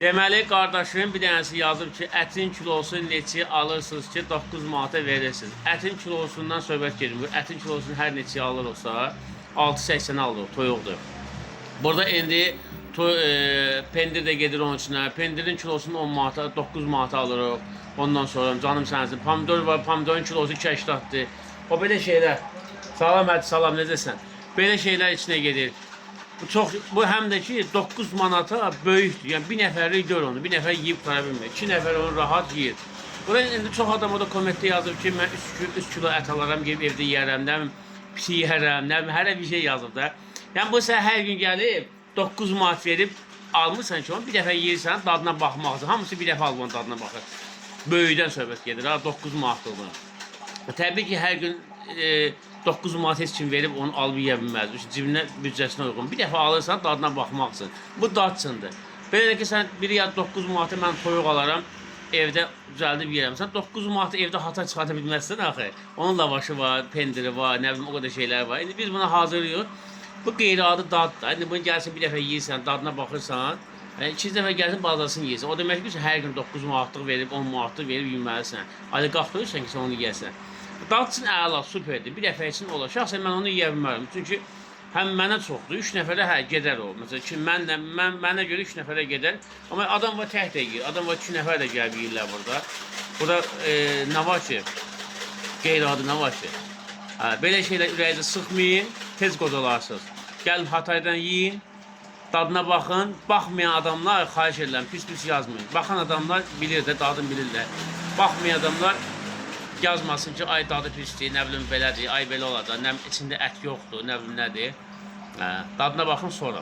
Deməli, qardaşım bir dənəsi yazıb ki, ətin kilosu neçə alırsınız ki, 9 manata verirsiniz. Ətin kilosundan söhbət gedir. Ətin kilosunu hər neçə alırsa, 6.80 alırıq, toyuqdur. Burada indi pendir də gedir onun içinə. Pendirin kilosunu 10 manata, 9 manata alırıq. Ondan sonra canım sənsin. Pomidor var, pomidorun kilosu 2.80-dir. O belə şeylər. Salam, hadi salam, necəsən? Belə şeylər içinə gedir. Bu həm də ki 9 manata böyükdür. Yəni bir nəfərlik gör onu. Bir nəfər yeyib qutara bilmir. 2 nəfər onu rahat yeyir. Burada indi çox adam o da kommentdə yazıb ki, mən 3 kilo ət alaram, gedib evdə yeyərəm, nə bilim, pis yeyərəm, nə bilim, hər bir şey yazıb da. Yəni bu sən hər gün gəlib 9 manat verib almırsan ki, onu bir dəfə yeyirsən, dadına baxmaq üçün. Hamısı bir dəfə alıb onun dadına baxır. Böyükdən söhbət gedir, 9 manatlığına. Təbii ki, hər gün 9 manat heç kim verib onu alıb yeyə bilməz. Cibinə, büdcəsinə uyğun. Bir dəfə alırsan, dadına baxmaq üçün. Bu dad üçündür. Belə ki, sən biri ya 9 manatı mən toyuq alaram, evdə düzəldib yeyərəm. Sən 9 manatı evdə hata çıxarta bilməzsən axı. Onun lavaşı var, pendiri var, nə bilim, o qədər şeylər var. İndi biz bunu hazırlayırıq. Bu qeyri-adi daddır. İndi bunu gəlsin bir dəfə yeyirsən, dadına baxırsan, 2 dəfə gəlsin bazasını yeyirsən. O demək ki, hər gün 9 manatlıq verib, 10 manatlıq verib yeməlisən. Adı qalxdırırsan ki, sən onu yeyəsən. Dad üçün əla, superdir. Bir dəfə üçün olar. Şəxsən mən onu yeyə bilmərəm. Çünki həm mənə çoxdur, 3 nəfərə gedər o. Məsələn ki, mənə görə 3 nəfərə gedər. Amma adam var tək də yeyir. Adam var 2 nəfər də gəlib yeyirlər burada. Burada nə var ki? Qeyri-adi nə var ki? Belə şeylər ürəyinizi sıxmayın, tez qocalarsınız. Gəlin Hataydan yeyin, dadına baxın. Baxmayan adamlar, xahiş edirəm, pis-pis yazmayın. Baxan adamlar bilir də, dadını bilirlər. Baxmayan adamlar yazmasın ki, ay dadı pisdir, nə bilim belədir, ay belə olacaq, nə içində ət yoxdur, nə bilim nədir. Dadına baxın sonra.